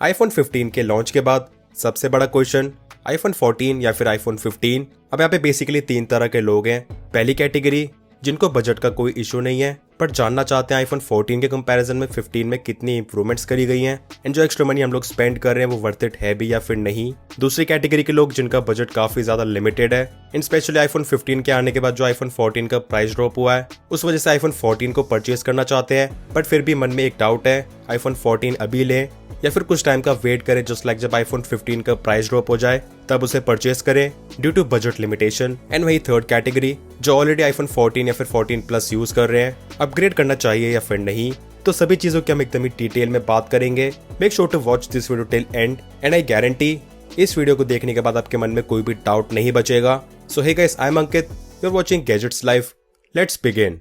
IPhone 15 के launch के बाद सबसे बड़ा क्वेश्चन आईफोन 14 या फिर आईफोन 15। अब यहाँ पे बेसिकली तीन तरह के लोग हैं। पहली कैटेगरी जिनको बजट का कोई इशू नहीं है पर जानना चाहते हैं आईफोन 14 के कंपैरिजन में 15 में कितनी इंप्रूवमेंट्स करी गई हैं एंड जो एक्स्ट्रा मनी हम लोग स्पेंड कर रहे हैं वो वर्थ इट है भी या फिर नहीं। दूसरी कैटेगरी के लोग जिनका बजट काफी ज्यादा लिमिटेड है, इन स्पेशली आईफोन 15 के आने के बाद जो आईफोन 14 का प्राइस ड्रॉप हुआ है उस वजह से आईफोन 14 को परचेज करना चाहते हैं, बट फिर भी मन में एक डाउट है आईफोन 14 अभी लें या फिर कुछ टाइम का वेट करें, जस्ट लाइक जब आईफोन 15 का प्राइस ड्रॉप हो जाए तब उसे परचेज करें due to budget limitation. And वही थर्ड कैटेगरी जो ऑलरेडी आईफोन 14 या फिर 14 प्लस यूज कर रहे हैं, अपग्रेड करना चाहिए या फिर नहीं। तो सभी चीजों की हम एकदम ही डिटेल में बात करेंगे। Make sure to watch this video till end I guarantee इस वीडियो को देखने के बाद आपके मन में कोई भी डाउट नहीं बचेगा। So hey guys, I am Ankit, you are watching gadgets live. Let's begin.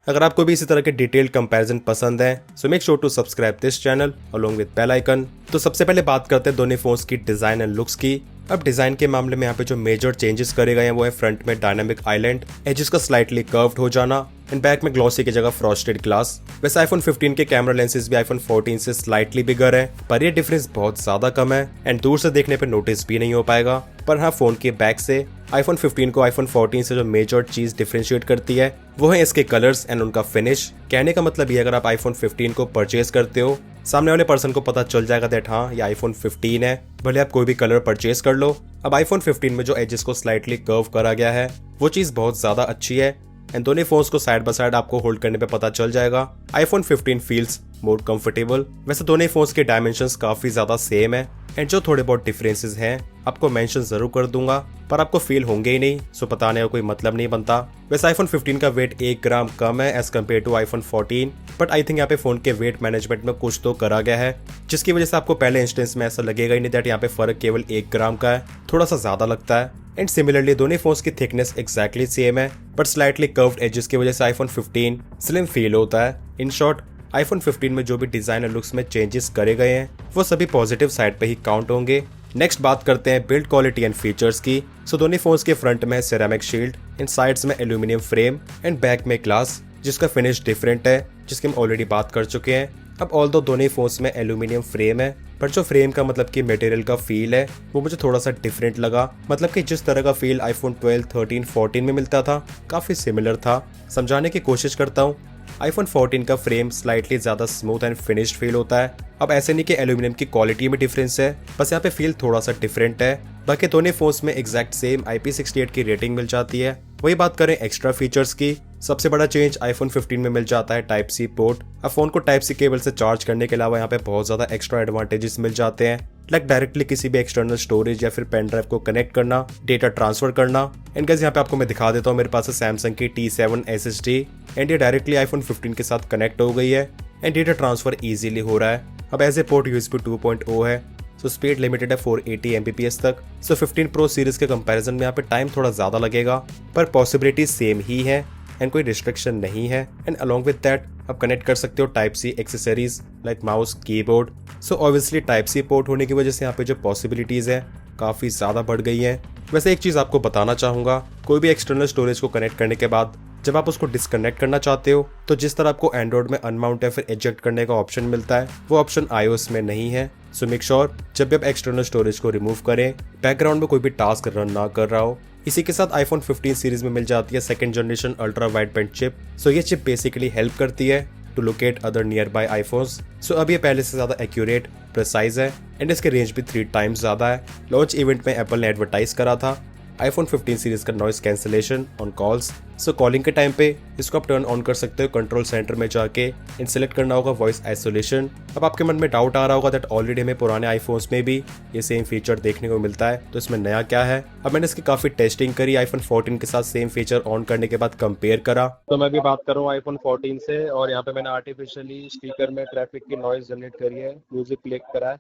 अगर आपको भी इसी तरह के डिटेल्ड कंपैरिजन पसंद है so make sure to subscribe this channel along with bell icon. तो सबसे पहले बात करते हैं दोनों फोन्स की डिजाइन एंड लुक्स की। अब डिजाइन के मामले में यहाँ पे जो मेजर चेंजेस करे गए हैं वो है फ्रंट में डायनामिक आइलैंड, एजेस का स्लाइटली कर्व्ड हो जाना एंड बैक में ग्लॉसी की जगह फ्रॉस्टेड ग्लास। वैसे आईफोन 15 के कैमरा लेंसेज भी आईफोन 14 से स्लाइटली बिगर है पर ये डिफरेंस बहुत ज्यादा कम है एंड दूर से देखने पे नोटिस भी नहीं हो पाएगा। पर हाँ, फोन के बैक से आईफोन 15 को आईफोन 14 से जो मेजर चीज डिफरेंशिएट करती है वो है इसके कलर्स एंड उनका फिनिश। कहने का मतलब ये, अगर आप आईफोन 15 को परचेज करते हो सामने वाले पर्सन को पता चल जाएगा दैट हाँ ये आईफोन 15 है, भले आप कोई भी कलर परचेज कर लो। अब आईफोन 15 में जो एजेस को स्लाइटली कर्व करा गया है वो चीज बहुत ज्यादा अच्छी है एंड दोनों फोन्स को साइड बाय साइड आपको होल्ड करने पे पता चल जाएगा आईफोन 15 फील्स मोर कंफर्टेबल। वैसे दोनों फोन्स के डायमेंशंस काफी ज्यादा सेम है एंड जो थोड़े बहुत डिफरेंसेस हैं आपको मेंशन जरूर कर दूंगा पर आपको फील होंगे ही नहीं, सो बताने का कोई मतलब नहीं बनता। वैसे आईफोन 15 का वेट 1 ग्राम कम है as compared to iPhone 14, but I think यहाँ पे फोन के वेट मैनेजमेंट में कुछ तो करा गया है जिसकी वजह से आपको पहले इंस्टेंस में ऐसा लगेगा ही नहीं दैट यहाँ पे फर्क केवल 1 ग्राम का है, थोड़ा सा ज्यादा लगता है। एंड सिमिलरली दोनों फोन्स की थिकनेस एक्जैक्टली सेम है बट स्लाइटली कर्व्ड एजेस की वजह से आईफोन 15 स्लिम फील होता है। इन शॉर्ट, आईफोन 15 में जो भी डिजाइन और लुक्स में चेंजेस करे गए हैं वो सभी पॉजिटिव साइड पे ही काउंट होंगे। नेक्स्ट बात करते हैं बिल्ड क्वालिटी एंड फीचर्स की। सो दोनों फोन्स के फ्रंट में है सिरेमिक शील्ड, इन साइड्स में एल्यूमिनियम फ्रेम एंड बैक में ग्लास जिसका फिनिश डिफरेंट है जिसकी हम ऑलरेडी बात कर चुके हैं। अब ऑल्दो दोनों फोन्स में एल्यूमिनियम फ्रेम है पर जो फ्रेम का मतलब कि मटेरियल का फील है वो मुझे थोड़ा सा डिफरेंट लगा। मतलब कि जिस तरह का फील आईफोन 12, 13, 14 में मिलता था काफी सिमिलर था। समझाने की कोशिश करता हूँ। आईफोन 14 का फ्रेम स्लाइटली ज्यादा स्मूथ एंड फिनिश्ड फील होता है। अब ऐसे नहीं कि एल्यूमिनियम की क्वालिटी में डिफरेंस है, बस यहाँ पे फील थोड़ा सा डिफरेंट है। बाकी दोनों फोन्स में एग्जैक्ट सेम IP68 की रेटिंग मिल जाती है। वही बात करें एक्स्ट्रा फीचर्स की, सबसे बड़ा चेंज आईफोन 15 में मिल जाता है टाइप सी पोर्ट। अब फोन को टाइप सी केबल से चार्ज करने के अलावा यहाँ पे बहुत ज्यादा एक्स्ट्रा एडवांटेजेस मिल जाते हैं, लाइक डायरेक्टली किसी भी एक्सटर्नल स्टोरेज या फिर पेन ड्राइव को कनेक्ट करना, डेटा ट्रांसफर करना। एंड गाइस यहाँ पे आपको मैं दिखा देता हूँ, मेरे पास है सैमसंग की T7 SSD एंड ये डायरेक्टली आईफोन 15 के साथ कनेक्ट हो गई है एंड डेटा ट्रांसफर इजीली हो रहा है। अब एज ए पोर्ट USB 2.0 है, सो स्पीड लिमिटेड है 480 Mbps तक। सो 15 प्रो सीरीज के कंपैरिजन में यहाँ पे टाइम थोड़ा ज्यादा लगेगा पर पॉसिबिलिटी सेम ही है एंड कोई रिस्ट्रिक्शन नहीं है। एंड अलॉन्ग विद दैट आप कनेक्ट कर सकते हो type C accessories like mouse, keyboard. So obviously type C port होने की वजह से यहाँ पे जो पॉसिबिलिटीज है काफी ज्यादा बढ़ गई है। वैसे एक चीज आपको बताना चाहूंगा, कोई भी एक्सटर्नल स्टोरेज को कनेक्ट करने के बाद जब आप उसको डिस्कनेक्ट करना चाहते हो तो जिस तरह आपको एंड्रॉइड में अनमाउंट या फिर एजेक्ट करने का ऑप्शन मिलता है वो ऑप्शन iOS में नहीं है। सो मेक श्योर जब भी आप एक्सटर्नल स्टोरेज को रिमूव करें बैकग्राउंड में कोई भी टास्क रन ना कर रहा हो। इसी के साथ आईफोन 15 सीरीज में मिल जाती है second generation ultra wide band chip. So ये चिप बेसिकली हेल्प करती है to locate other nearby iPhones. So अब ये पहले से ज्यादा एक्यूरेट, प्रिसाइज है एंड इसके रेंज भी 3 टाइम्स ज्यादा है। लॉन्च इवेंट में एप्पल ने एडवर्टाइज करा था आईफोन 15 सीरीज का noise cancellation on calls. So calling के टाइम पे इसको आप टर्न ऑन कर सकते हो कंट्रोल सेंटर में जाके एंड सेलेक्ट करना होगा वॉइस आइसोलेशन। अब आपके मन में डाउट आ रहा होगा दैट ऑलरेडी हमें पुराने आईफोन्स में भी ये सेम फीचर देखने को मिलता है तो इसमें नया क्या है। अब मैंने इसकी काफी टेस्टिंग करी, आईफोन 14 के साथ सेम फीचर ऑन करने के बाद कंपेयर करा। तो मैं भी बात कर रहा हूँ आईफोन 14 से और यहाँ पे मैंने आर्टिफिशियली स्पीकर में ट्रैफिक की नॉइज जनरेट करी है, म्यूजिक प्ले करा है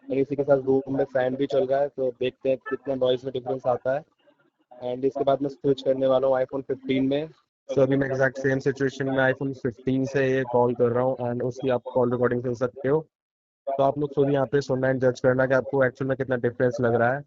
और इसी के साथ रूम में फैन भी चल रहा है तो देखते हैं कितना नॉइज में डिफरेंस आता है। एंड इसके बाद मैं स्विच करने वाला हूँ आईफोन 15 में। सो अभी मैं एग्जैक्ट सेम सिचुएशन में आईफोन 15 से ये कॉल कर रहा हूँ एंड उसकी आप कॉल रिकॉर्डिंग सुन सकते हो। तो आप लोग खुद यहाँ पे सुनना एंड जज करना कि आपको एक्चुअल में कितना डिफरेंस लग रहा है।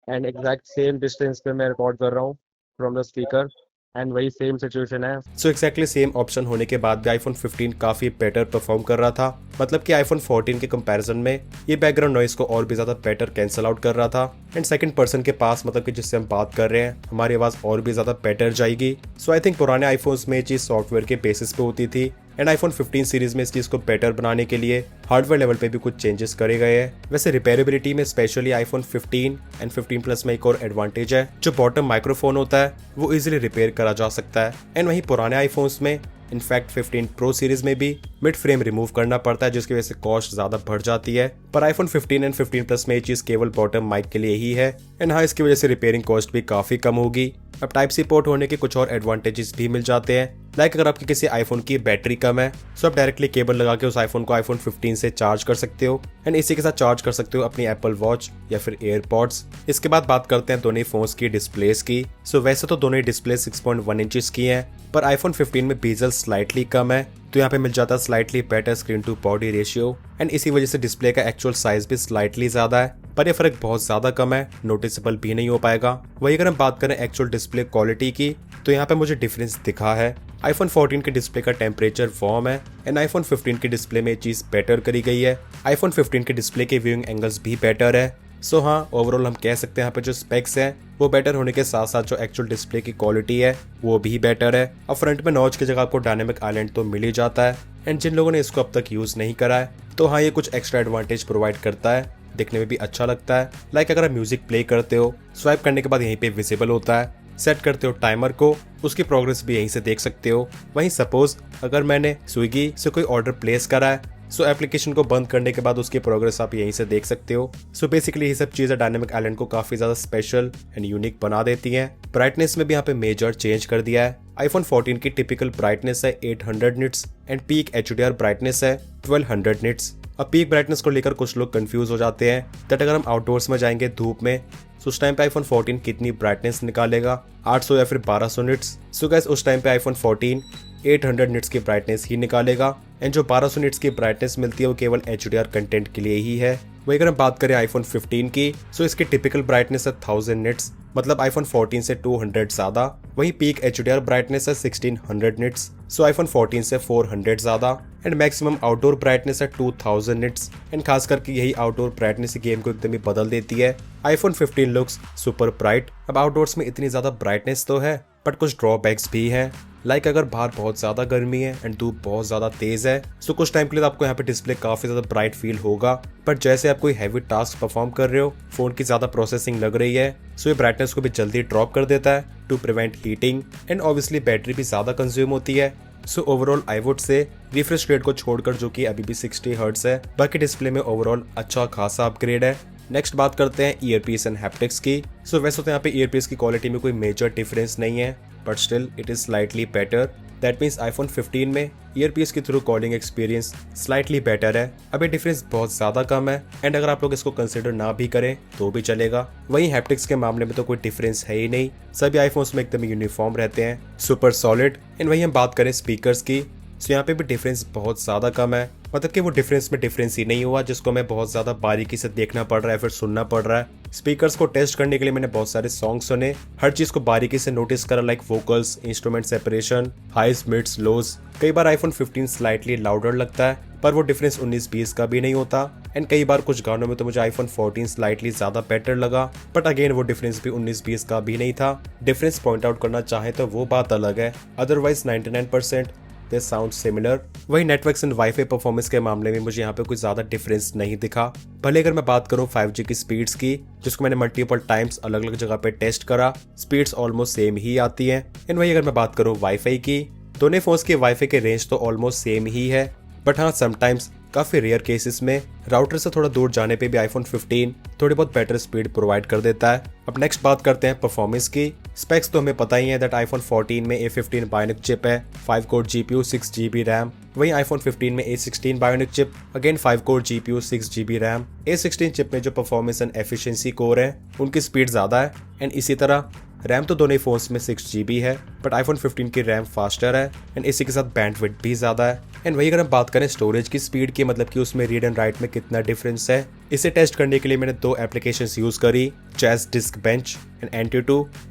एंड एग्जैक्ट सेम डिस्टेंस पे मैं रिकॉर्ड कर रहा हूँ फ्रॉम द स्पीकर। एंड वही सेम सिचुएशन है। सो एक्जैक्टली सेम ऑप्शन होने के बाद भी आईफोन 15 काफ़ी बेटर परफॉर्म कर रहा था। मतलब कि आईफोन 14 के कंपैरिजन में ये बैकग्राउंड नॉइस को और भी ज़्यादा बेटर कैंसिल आउट कर रहा था। एंड सेकंड पर्सन के पास, मतलब कि जिससे हम बात कर रहे हैं, हमारी आवाज़ और भी ज़्यादा बेटर जाएगी। सो आई थिंक पुराने आईफोन्स में ये चीज़ सॉफ्टवेयर के बेसिस पे होती थी, एंड आईफोन 15 सीरीज में इस चीज़ को बेटर बनाने के लिए हार्डवेयर लेवल पे भी कुछ चेंजेस करे गए हैं। वैसे रिपेयरेबिलिटी में स्पेशली आईफोन 15 एंड 15 प्लस में एक और एडवांटेज है, जो बॉटम माइक्रोफोन होता है वो इजीली रिपेयर करा जा सकता है। एंड वहीं पुराने आईफोन्स में, इनफैक्ट 15 प्रो सीरीज में भी मिड फ्रेम रिमूव करना पड़ता है, जिसकी वजह से कॉस्ट ज्यादा बढ़ जाती है। पर आईफोन 15 एंड 15 प्लस में ये चीज केवल बॉटम माइक के लिए ही है, एंड हाँ, इसकी वजह से रिपेयरिंग कॉस्ट भी काफी कम होगी। अब टाइप सी पोर्ट होने के कुछ और एडवांटेजेस भी मिल जाते हैं। लाइक अगर आपकी किसी आईफोन की बैटरी कम है, तो आप डायरेक्टली केबल लगा के उस आईफोन को आईफोन 15 से चार्ज कर सकते हो, एंड इसी के साथ चार्ज कर सकते हो अपनी एप्पल वॉच या फिर एयरपॉड्स। इसके बाद बात करते हैं दोनों फोन्स की डिस्प्लेस की। सो वैसे तो दोनों डिस्प्ले 6.1 इंचेस की हैं, पर आईफोन 15 में बेजल स्लाइटली कम है, तो यहाँ पे मिल जाता है slightly better screen to body ratio, and इसी वजह से डिस्प्ले का एक्चुअल साइज भी स्लाइटली ज्यादा है। पर ये फर्क बहुत ज्यादा कम है, नोटिसेबल भी नहीं हो पाएगा। वही अगर हम बात करें एक्चुअल डिस्प्ले क्वालिटी की, तो यहाँ पे मुझे डिफरेंस दिखा है। आईफोन 14 के डिस्प्ले का टेम्परेचर वार्म है, एंड आईफोन 15 के डिस्प्ले में ये चीज बेटर करी गई है। आईफोन 15 के डिस्प्ले के व्यूइंग एंगल्स भी बेटर है। सो हाँ, ओवरऑल हम कह सकते हैं यहाँ पे जो स्पेक्स हैं वो बेटर होने के साथ साथ जो एक्चुअल डिस्प्ले की क्वालिटी है वो भी बेटर है। अब फ्रंट में नॉच की जगह आपको डायनेमिक आइलैंड तो मिल ही जाता है, एंड जिन लोगों ने इसको अब तक यूज नहीं करा है, तो हाँ, ये कुछ एक्स्ट्रा एडवांटेज प्रोवाइड करता है, दिखने में भी अच्छा लगता है। लाइक अगर आप म्यूजिक प्ले करते हो, स्वाइप करने के बाद यहीं पे विजिबल होता है, सेट करते हो टाइमर को, उसकी प्रोग्रेस भी यहीं से देख सकते हो। वहीं सपोज अगर मैंने स्विगी से कोई ऑर्डर प्लेस करा है, सो एप्लीकेशन को बंद करने के बाद उसकी प्रोग्रेस आप यहीं से देख सकते हो। सो बेसिकली ये सब चीजें डायनेमिक आइलैंड को काफी ज्यादा स्पेशल एंड यूनिक बना देती हैं। ब्राइटनेस में भी यहाँ पे मेजर चेंज कर दिया है। आईफोन 14 की टिपिकल ब्राइटनेस है 800 nits, and peak HDR brightness है 1200 निट्स। अब पीक ब्राइटनेस को लेकर कुछ लोग कंफ्यूज हो जाते हैं दैट अगर हम आउटडोर्स में जाएंगे धूप में, तो उस टाइम पे आईफोन 14 कितनी ब्राइटनेस निकालेगा, 800 या फिर 1200 निट्स। सो गाइस, उस टाइम पे आईफोन 14 800 निट्स की ब्राइटनेस ही निकालेगा, एंड जो 1200 निट्स की ब्राइटनेस मिलती है वो केवल HDR कंटेंट के लिए ही है। वही अगर हम बात करें आईफोन 15 की, सो इसकी टिपिकल ब्राइटनेस है 1000 निट्स, मतलब आईफोन 14 से 200 ज्यादा। वहीं पीक HDR ब्राइटनेस है 1600 निट्स, सो आईफोन 14 से 400 ज्यादा, एंड मैक्सिमम आउटडोर ब्राइटनेस है 2000 निट्स, एंड खास करके यही आउटडोर ब्राइटनेस गेम को एकदम ही बदल देती है। IPhone 15 looks super bright. अब आउटडोर्स में इतनी ज्यादा ब्राइटनेस तो है, बट कुछ ड्रॉबैक्स भी हैं। लाइक अगर बाहर बहुत ज्यादा गर्मी है एंड धूप बहुत ज्यादा तेज है, सो कुछ टाइम के लिए आपको यहाँ पे डिस्प्ले काफी ज्यादा ब्राइट फील होगा, बट जैसे आप कोई हैवी टास्क परफॉर्म कर रहे हो, फोन की ज्यादा प्रोसेसिंग लग रही है, सो ये ब्राइटनेस को भी जल्दी ड्रॉप कर देता है to prevent heating, and obviously battery भी ज्यादा कंज्यूम होती है। So overall I would say refresh rate को छोड़कर, जो कि अभी भी 60 हर्ट्ज है, बाकी डिस्प्ले में ओवरऑल अच्छा खासा अपग्रेड है। नेक्स्ट बात करते हैं ईयरपीस एंड हैप्टिक्स की। सो वैसे तो यहाँ पे ईयरपीस की क्वालिटी में कोई मेजर डिफरेंस नहीं है, but still it is slightly better. That means iPhone 15 में ईयरपीस के through calling experience slightly better है। अब ये डिफरेंस बहुत ज्यादा कम है, एंड अगर आप लोग इसको कंसिडर ना भी करें तो भी चलेगा। वहीं हैप्टिक्स के मामले में तो कोई डिफरेंस है ही नहीं, सभी आईफोन्स में एकदम यूनिफॉर्म रहते हैं, सुपर सॉलिड। एंड वहीं हम बात करें स्पीकर्स की, सो यहाँ पे भी डिफरेंस बहुत ज्यादा कम है, मतलब कि वो डिफरेंस में डिफरेंस ही नहीं हुआ जिसको हमें बहुत ज्यादा बारीकी से देखना पड़ रहा है फिर सुनना पड़ रहा है। स्पीकर्स को टेस्ट करने के लिए मैंने बहुत सारे सॉन्ग सुने, हर चीज को बारीकी से नोटिस करा, like vocals, instrument separation, highs, mids, lows. कई बार आईफोन 15 स्लाइटली लाउडर लगता है, पर वो डिफरेंस 19-20 का भी नहीं होता, एंड कई बार कुछ गानों में तो मुझे आईफोन 14 स्लाइटली ज्यादा बेटर लगा, बट अगेन वो डिफरेंस भी 19-20 का भी नहीं था। डिफरेंस पॉइंट आउट करना चाहे तो वो बात अलग है, अदरवाइज 99% दे साउंड सिमिलर। वही नेटवर्क्स एंड वाईफाई परफॉर्मेंस के मामले में मुझे यहाँ पे कुछ ज्यादा डिफरेंस नहीं दिखा। भले अगर मैं बात करूँ 5G की स्पीड्स की, जिसको मैंने मल्टीपल टाइम्स अलग अलग जगह पे टेस्ट करा, स्पीड्स ऑलमोस्ट सेम ही आती हैं। एंड वही अगर मैं बात करूँ वाईफाई की, दोनों फोन्स के वाईफाई के रेंज तो ऑलमोस्ट सेम ही है, बट हाँ, समटाइम्स काफी रेयर केसेस में राउटर से थोड़ा दूर जाने पे भी आईफोन 15 थोड़ी बहुत बेटर स्पीड प्रोवाइड कर देता है। अब नेक्स्ट बात करते हैं परफॉर्मेंस की। स्पेक्स तो हमें पता ही है दैट आईफोन 14 में A15 बायोनिक चिप है, 5 कोर GPU, 6 GB रैम। वहीं आईफोन 15 में A16 bionic chip, again 5 core GPU, 6 GB RAM. A16 chip में जो परफॉर्मेंस एंड एफिशिएंसी कोर है उनकी स्पीड ज्यादा है, एंड इसी तरह रैम तो दोनों फोन्स में 6 GB है, बट आईफोन 15 की रैम फास्टर है, एंड इसी के साथ बैंडविड्थ भी ज्यादा है। एंड वही अगर हम बात करें स्टोरेज की स्पीड की, मतलब कि उसमें रीड एंड राइट में कितना डिफरेंस है, इसे टेस्ट करने के लिए मैंने दो एप्लीकेशंस यूज करी, जैज डिस्क बेंच एंड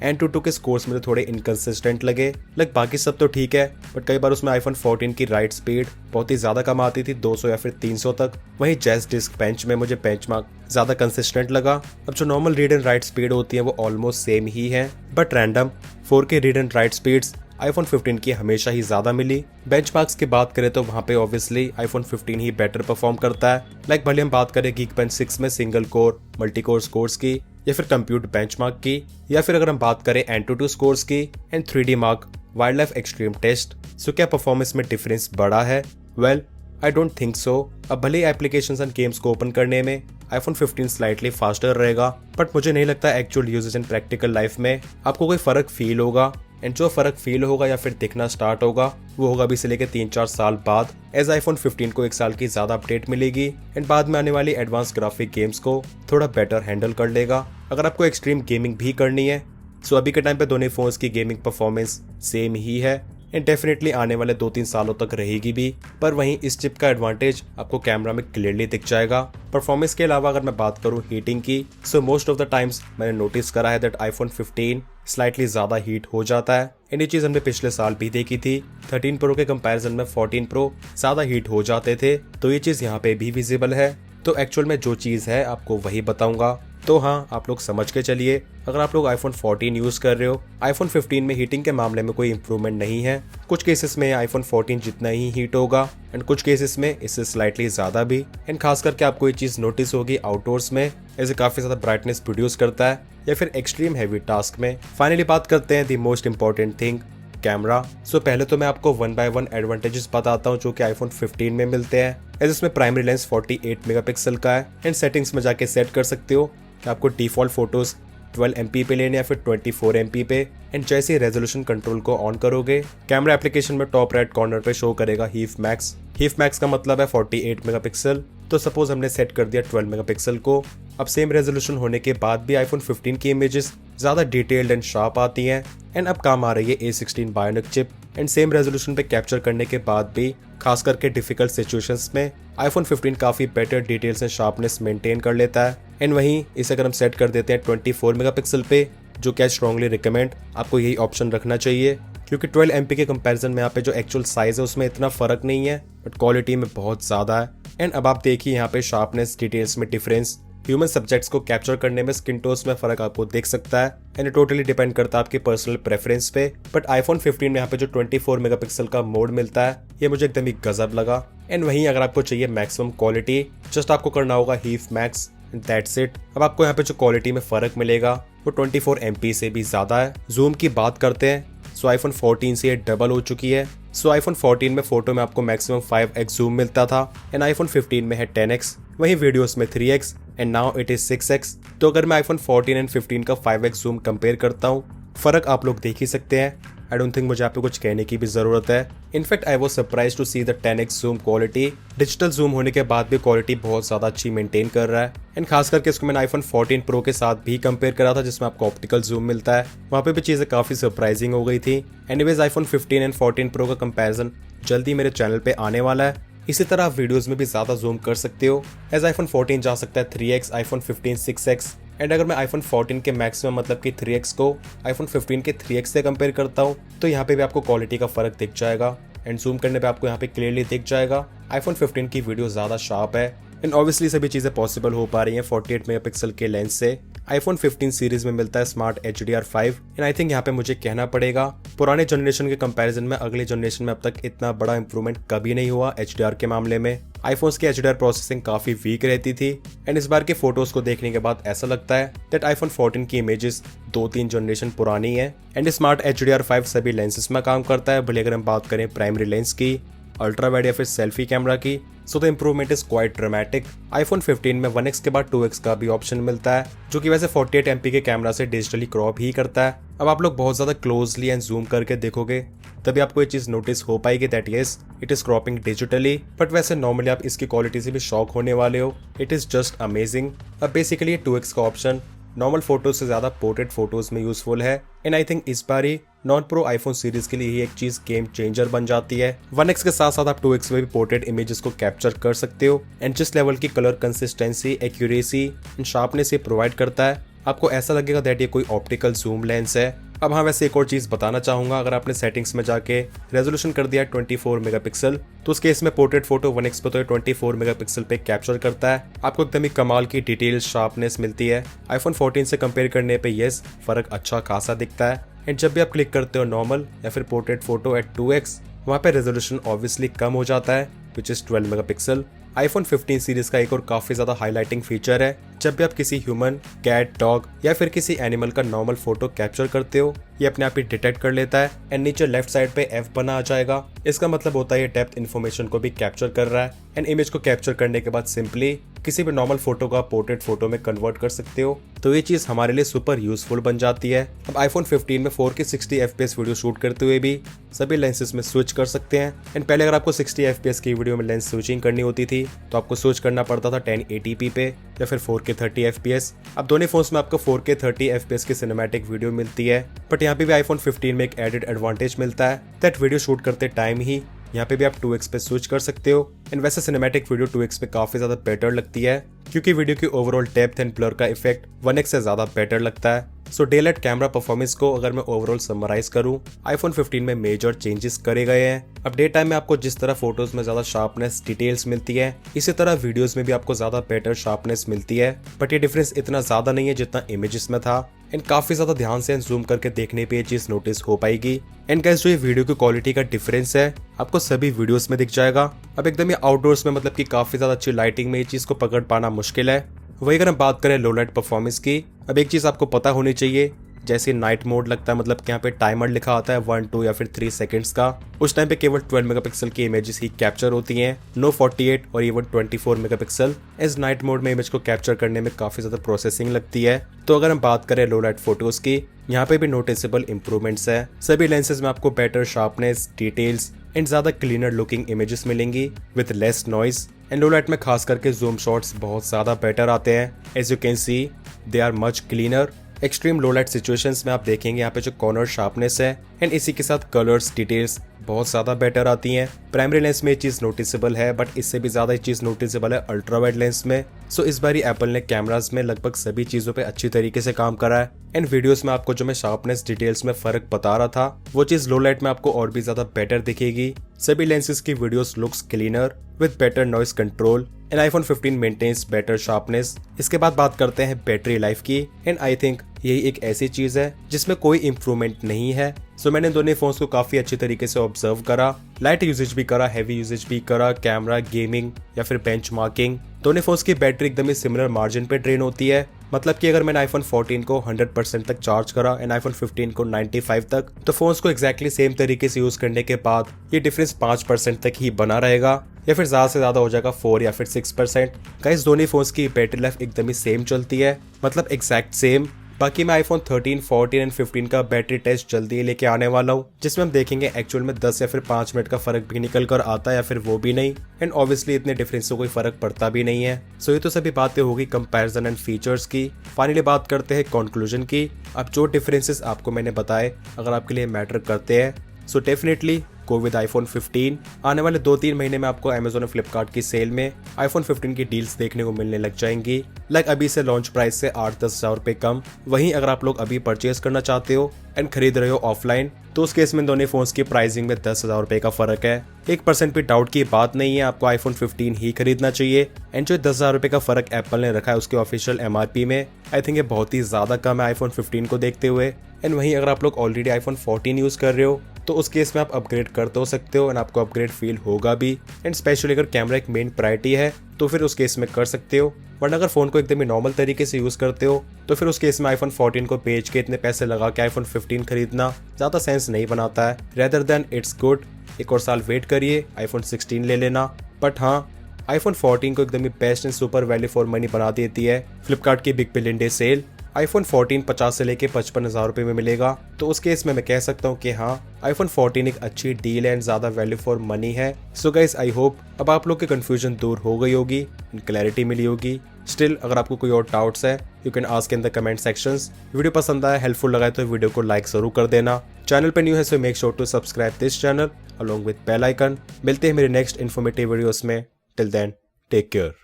एंटूटू के स्कोर्स मुझे थोड़े इनकंसिस्टेंट लगे। बाकी सब तो ठीक है, बट कई बार उसमें आईफोन 14 की राइट स्पीड बहुत ही ज्यादा कम आती थी, 200 या फिर 300 तक। वहीं जैज डिस्क बेंच में मुझे बेंचमार्क ज्यादा कंसिस्टेंट लगा। अब जो normal read and right speed होती है वो ऑलमोस्ट सेम ही है, but random 4K read and right speeds iPhone 15 की हमेशा ही ज्यादा मिली। बेंचमार्क्स की बात करें तो वहां पे ऑब्वियसली आईफोन 15 ही बेटर परफॉर्म करता है। भले हम बात करें Geekbench 6 में single core multi core scores की, या फिर कंप्यूट बेंचमार्क की, या फिर अगर हम बात करें एंटूटू स्कोर्स की and 3D mark wild life extreme test, so क्या परफॉर्मेंस में डिफरेंस बड़ा है? Well, I don't think so. अब भले एप्लीकेशंस एंड गेम्स को ओपन करने में आईफोन 15 स्लाइटली फास्टर रहेगा, बट मुझे नहीं लगता actual usage and practical life में आपको कोई फर्क फील होगा। एंड जो फर्क फील होगा या फिर दिखना स्टार्ट होगा वो होगा अभी से लेकर 3-4 साल बाद, एज आईफोन 15 को 1 साल की ज्यादा अपडेट मिलेगी एंड बाद में आने वाली एडवांस ग्राफिक गेम्स को थोड़ा बेटर हैंडल कर लेगा। अगर आपको एक्सट्रीम गेमिंग भी करनी है, सो अभी के टाइम पे दोनों फोन्स की गेमिंग परफॉर्मेंस सेम ही है एंड डेफिनेटली आने वाले 2-3 सालों तक रहेगी भी। पर वहीं इस चिप का एडवांटेज आपको कैमरा में क्लियरली दिख जाएगा। परफॉर्मेंस के अलावा अगर मैं बात करूं हीटिंग की, so most of the times मैंने नोटिस करा है दैट आईफोन 15 स्लाइटली ज्यादा हीट हो जाता है एंड ये चीज हमने पिछले साल भी देखी थी। 13 प्रो के कंपैरिजन में 14 प्रो ज्यादा हीट हो जाते थे, तो ये चीज यहाँ पे भी विजिबल है। तो एक्चुअल में जो चीज है आपको वही बताऊंगा। तो हाँ, आप लोग समझ के चलिए, अगर आप लोग आईफोन 14 यूज कर रहे हो, आईफोन 15 में हीटिंग के मामले में कोई इंप्रूवमेंट नहीं है। कुछ केसेस में आईफोन 14 जितना ही हीट होगा एंड कुछ केसेस में इससे स्लाइटली ज्यादा भी। एंड खास करके आपको ये चीज नोटिस होगी आउटडोर्स में, ऐसे काफी ज्यादा ब्राइटनेस प्रोड्यूस करता है या फिर एक्सट्रीम हैवी टास्क में। फाइनली बात करते हैं the most important thing, camera. So पहले तो मैं आपको 1 by 1 एडवांटेजेस बताता हूँ जो कि आईफोन 15 में मिलते हैं। एज इसमें प्राइमरी लेंस 48 मेगापिक्सल का है एंड सेटिंग्स में जाके सेट कर सकते हो कि आपको डिफॉल्ट फोटोज 12 MP पे लेने या फिर 24 MP पे। एंड जैसे ही रेजोल्यूशन कंट्रोल को ऑन करोगे, कैमरा एप्लीकेशन में टॉप राइट कॉर्नर पे शो करेगा हीफ मैक्स। हीफ मैक्स का मतलब है 48 मेगापिक्सल, तो सपोज हमने सेट कर दिया 12 मेगापिक्सल को। अब सेम रेजोल्यूशन होने के बाद भी आईफोन 15 की इमेजेस ज्यादा डिटेल्ड एंड शार्प आती हैं एंड अब काम आ रही है A16 bionic chip. And same resolution पे कैप्चर करने के बाद भी खास करके डिफिकल्ट सिचुएशंस में आईफोन 15 काफी better details and sharpness maintain कर लेता है। एंड वहीं इसे अगर हम सेट कर देते हैं 24 मेगापिक्सल पे, जो कि स्ट्रांगली रिकमेंड आपको यही ऑप्शन रखना चाहिए, क्योंकि 12 MP के कंपैरिजन में यहाँ पे जो एक्चुअल साइज है उसमें इतना फर्क नहीं है, बट क्वालिटी में बहुत ज्यादा है। एंड अब आप देखिए यहाँ पे शार्पनेस डिटेल्स में डिफरेंस, ह्यूमन सब्जेक्ट्स को कैप्चर करने में स्किन टोन्स में फर्क आपको देख सकता है एंड टोटली डिपेंड करता है आपके पर्सनल प्रेफरेंस पे। बट आईफोन 15 में यहाँ पे जो 24 मेगापिक्सल का मोड मिलता है, ये मुझे एकदम ही गजब लगा। एंड वहीं अगर आपको चाहिए मैक्सिमम क्वालिटी, जस्ट आपको करना होगा हीफ मैक्स, दैट्स इट। अब आपको यहाँ पे जो क्वालिटी में फर्क मिलेगा वो 24 MP से भी ज्यादा है। जूम की बात करते हैं, सो आईफोन 14 से ये डबल हो चुकी है। सो आईफोन 14 में फोटो में आपको मैक्सिमम 5x जूम मिलता था एंड आईफोन 15 में है 10x, वहीं वीडियोस में 3x and now it is 6x। तो अगर मैं आईफोन 14 एंड 15 का 5x जूम कंपेयर करता हूँ, फर्क आप लोग देख ही सकते हैं। आई डोंट थिंक मुझे आप पे कुछ कहने की भी जरूरत है। In fact I was surprise to see the 10x zoom quality. Digital zoom होने के बाद भी क्वालिटी बहुत ज्यादा अच्छी मेंटेन कर रहा है एंड खास करके इसको मैंने आईफोन 14 प्रो के साथ भी कंपेयर करा था जिसमें आपको ऑप्टिकल जूम मिलता है, वहाँ पे भी चीजें काफी सरप्राइजिंग हो गई थी। एनीवेज आईफोन 15 एंड 14 प्रो का कंपैरिजन जल्दी मेरे चैनल पे आने वाला है। इसी तरह आप वीडियोस में भी ज्यादा जूम कर सकते हो, एज आईफोन 14 जा सकता है 3x, आईफोन 15 6x। एंड अगर मैं आईफोन 14 के मैक्सिमम मतलब कि 3x को आईफोन 15 के 3x से कंपेयर करता हूँ, तो यहाँ पे भी आपको क्वालिटी का फर्क दिख जाएगा एंड जूम करने पे आपको यहाँ पे क्लियरली दिख जाएगा आईफोन 15 की वीडियो ज्यादा शार्प है। एंड ऑब्वियसली सभी चीजें पॉसिबल हो पा रही हैं 48 मेगापिक्सल के लेंस से। आईफोन 15 सीरीज में मिलता है smart HDR5 and I think यहाँ पे मुझे कहना पड़ेगा पुराने जनरेशन के कंपैरिजन में अगले जनरेशन में अब तक इतना बड़ा इंप्रूवमेंट कभी नहीं हुआ HDR के मामले में। आईफोन्स की HDR प्रोसेसिंग काफी वीक रहती थी एंड इस बार के फोटोज को देखने के बाद ऐसा लगता है दैट आईफोन 14 की इमेजेस 2-3 जनरेशन पुरानी है। एंड स्मार्ट HDR5 सभी लेंसेज में काम करता है, भले अगर हम बात करें प्राइमरी लेंस की, अल्ट्रा वाइड या फिर सेल्फी कैमरा की, so the improvement is quite dramatic. IPhone 15 में 1x के बाद 2x का भी ऑप्शन मिलता है, जो कि वैसे 48 MP के कैमरा से डिजिटली क्रॉप ही करता है। अब आप लोग बहुत ज्यादा क्लोजली एंड जूम करके देखोगे तभी आपको ये चीज नोटिस हो पाएगी that yes it is cropping digitally, but वैसे नॉर्मली आप इसकी क्वालिटी से भी शॉक होने वाले हो। It is just amazing. अब बेसिकली 2x का ऑप्शन नॉर्मल फोटोज से ज्यादा पोर्ट्रेट फोटोज में यूजफुल है एंड आई थिंक इस बार ही नॉन प्रो आईफोन सीरीज के लिए ये एक चीज गेम चेंजर बन जाती है। 1x के साथ साथ आप 2x में भी पोर्ट्रेट इमेजेस को कैप्चर कर सकते हो एंड जिस लेवल की colour consistency, accuracy and sharpness ये प्रोवाइड करता है, आपको ऐसा लगेगा दैट ये कोई ऑप्टिकल जूम लेंस है। अब हाँ, वैसे एक और चीज बताना चाहूंगा, अगर आपने सेटिंग्स में जाके रेजोल्यूशन कर दिया 24 मेगापिक्सल, तो उस केस में पोर्ट्रेट फोटो 1x पे तो 24 मेगापिक्सल पे कैप्चर करता है। आपको एकदम ही कमाल की डिटेल शार्पनेस मिलती है। आईफोन 14 से कंपेयर करने पे यस, फर्क अच्छा खासा दिखता है। एंड जब भी आप क्लिक करते हो नॉर्मल या फिर पोर्ट्रेट फोटो एट 2x, वहाँ पे रेजोल्यूशन ऑब्वियसली कम हो जाता है, which is 12 megapixel. IPhone 15 series का एक और काफी ज्यादा हाईलाइटिंग फीचर है, जब भी आप किसी ह्यूमन, कैट, डॉग या फिर किसी एनिमल का नॉर्मल फोटो कैप्चर करते हो, ये अपने आप ही डिटेक्ट कर लेता है एंड नीचे लेफ्ट साइड पे F बना आ जाएगा। इसका मतलब होता है ये डेप्थ इन्फॉर्मेशन को भी कैप्चर कर रहा है एंड इमेज को कैप्चर करने के बाद सिंपली किसी भी नॉर्मल फोटो का पोर्ट्रेट फोटो में कन्वर्ट कर सकते हो। तो ये चीज हमारे लिए सुपर यूजफुल बन जाती है। अब आईफोन 15 में 4K 60 FPS वीडियो शूट करते हुए भी सभी लेंसेज में स्विच कर सकते हैं। एंड पहले अगर आपको 60 FPS की वीडियो में लेंस स्विचिंग करनी होती थी तो आपको स्विच करना पड़ता था 1080p पे या फिर 4K 30 FPS। अब दोनों फोन्स में आपको 4K 30 FPS की सिनेमैटिक वीडियो मिलती है, बट यहाँ पे भी आईफोन 15 में एक एडेड एडवांटेज मिलता है दैट वीडियो शूट करते टाइम ही यहाँ पे भी आप 2x पे स्विच कर सकते हो। एंड वैसे सिनेमैटिक वीडियो 2x पे काफी ज्यादा बेटर लगती है, क्योंकि वीडियो की ओवरऑल डेप्थ एंड ब्लर का इफेक्ट 1x से ज्यादा बेटर लगता है। सो डेलाइट कैमरा परफॉर्मेंस को अगर मैं ओवरऑल समराइज करूं, आईफोन 15 में मेजर चेंजेस करे गए हैं। अब डे टाइम में आपको जिस तरह फोटोज में ज्यादा शार्पनेस, डिटेल्स मिलती है, इसी तरह वीडियोस में भी आपको ज्यादा बेटर शार्पनेस मिलती है, बट ये डिफरेंस इतना ज्यादा नहीं है जितना इमेजेस में था। एंड काफी ज्यादा ध्यान से जूम करके देखने पे ये चीज नोटिस हो पाएगी। एंड गाइस, जो ये वीडियो की क्वालिटी का डिफरेंस है आपको सभी वीडियोस में दिख जाएगा। अब एकदम ये आउटडोर्स में, मतलब कि काफी ज्यादा अच्छी लाइटिंग में ये चीज को पकड़ पाना मुश्किल है। वही अगर हम बात करें लो लाइट परफॉर्मेंस की, अब एक चीज आपको पता होनी चाहिए, जैसे नाइट मोड लगता है, मतलब कि यहाँ पे टाइमर लिखा आता है 1, 2 या फिर 3 सेकंड्स का, उस टाइम पे केवल 12 मेगापिक्सल की इमेजेस ही कैप्चर होती हैं, नो 48 और इवन 24 मेगापिक्सल। इस नाइट मोड में इमेज को कैप्चर करने में काफी ज्यादा प्रोसेसिंग लगती है। तो अगर हम बात करें लो लाइट फोटोज की, यहाँ पे भी नोटिसेबल इंप्रूवमेंट्स है। सभी लेंसेज में आपको बेटर शार्पनेस, डिटेल्स एंड ज्यादा क्लीनर लुकिंग इमेजेस मिलेंगी with less noise. And low light में खास करके जूम शॉट्स बहुत ज्यादा बेटर आते हैं। As you can see, they are much cleaner. Extreme low light situations में आप देखेंगे यहाँ पे जो कॉर्नर शार्पनेस है एंड इसी के साथ कलर्स, डिटेल्स बहुत ज्यादा बेटर आती हैं। प्राइमरी लेंस में ये चीज नोटिसेबल है, बट इससे भी ज्यादा ये चीज नोटिसेबल है अल्ट्रा वाइड लेंस में। सो इस बार एप्पल ने कैमरास में लगभग सभी चीजों पे अच्छी तरीके से काम करा है। एंड वीडियोस में आपको जो मैं शार्पनेस, डिटेल्स में फर्क बता रहा था, वो चीज लो लाइट में आपको और भी ज्यादा बेटर दिखेगी। सभी लेंसेज की videos looks cleaner with better noise control and iPhone 15 maintains better sharpness. इसके बाद बात करते हैं बैटरी लाइफ की, एंड आई थिंक यही एक ऐसी चीज है जिसमें कोई इंप्रूवमेंट नहीं है। सो मैंने दोनों फोन्स को काफी अच्छी तरीके से ऑब्जर्व करा, लाइट यूजेज भी करा, हैवी यूजेज भी करा, कैमरा, गेमिंग या फिर बेंचमार्किंग। दोनों फोन्स की बैटरी एकदम ही सिमिलर मार्जिन पे ड्रेन होती है। मतलब कि अगर मैंने आईफोन 14 को 100% तक चार्ज करा एंड आईफोन 15 को 95 तक, तो फोन्स को एक्जैक्टली सेम तरीके से यूज करने के बाद ये डिफरेंस 5% तक ही बना रहेगा, या फिर ज्यादा से ज्यादा हो जाएगा 4 या फिर 6%। गाइस, दोनों फोन्स की बैटरी लाइफ एकदम ही सेम चलती है, मतलब एग्जैक्ट सेम। बाकी मैं आईफोन 13, 14 एंड 15 का बैटरी टेस्ट जल्दी लेके आने वाला हूँ, जिसमें हम देखेंगे एक्चुअल में 10 या फिर 5 मिनट का फर्क भी निकल कर आता है या फिर वो भी नहीं। एंड ऑब्वियसली इतने डिफरेंस से कोई फर्क पड़ता भी नहीं है। सो ये तो सभी बातें होगी कंपैरिजन एंड फीचर्स की। फाइनली बात करते हैं कंक्लूजन की। अब जो डिफरेंसेस आपको मैंने बताए अगर आपके लिए मैटर करते हैं, so definitely go with iPhone 15। आने वाले 2-3 महीने में आपको अमेजोन और फ्लिपकार्ट की सेल में आईफोन 15 की डील्स देखने को मिलने लग जाएंगी। लाइक अभी से लॉन्च प्राइस से 8-10 हज़ार रुपए कम। वहीं अगर आप लोग अभी परचेज करना चाहते हो एंड खरीद रहे हो ऑफलाइन, तो उस केस में दोनों फोन्स की प्राइसिंग में 10,000 रुपए का फर्क है। 1% भी डाउट की बात नहीं है, आपको आईफोन 15 ही खरीदना चाहिए। एंड जो 10,000 रुपए का फर्क एप्पल ने रखा है उसके ऑफिशियल MRP में, आई थिंक ये बहुत ही ज्यादा कम है आईफोन 15 को देखते हुए। एंड वहीं अगर आप लोग ऑलरेडी आईफोन 14 यूज कर रहे हो, तो उस केस में आप अपग्रेड कर तो सकते हो एंड आपको अपग्रेड फील होगा भी। एंड स्पेशली अगर कैमरा एक मेन प्रायोरिटी है तो फिर उस केस में कर सकते हो। बट अगर फोन को एकदम ही नॉर्मल तरीके से यूज करते हो, तो फिर उस केस में आईफोन 14 को बेच के इतने पैसे लगा के आईफोन 15 खरीदना ज्यादा सेंस नहीं बनाता है। रेदर देन इट्स गुड, एक और साल वेट करिए, आईफोन 16 ले लेना। बट हाँ, आईफोन 14 को एकदम ही best and super value for money बना देती है फ्लिपकार्ट की big billion day sale. iPhone 14 50 से लेके 55,000 रुपये में मिलेगा, तो उस केस में मैं कह सकता हूँ कि हाँ, iPhone 14 एक अच्छी डील एंड ज़्यादा वैल्यू फॉर मनी है। सो गाइस, आई होप अब आप लोग की कन्फ्यूजन दूर हो गई होगी, क्लैरिटी मिली होगी। स्टिल अगर आपको कोई और डाउट्स है, you can ask in the comment sections. Video पसंद आया, हेल्पफुल लगा है तो वीडियो को लाइक जरूर कर देना। चैनल पे न्यू है so make sure to subscribe this channel along with bell icon. मिलते हैं मेरे नेक्स्ट इन्फॉर्मेटिव वीडियोस में। Till then, take care.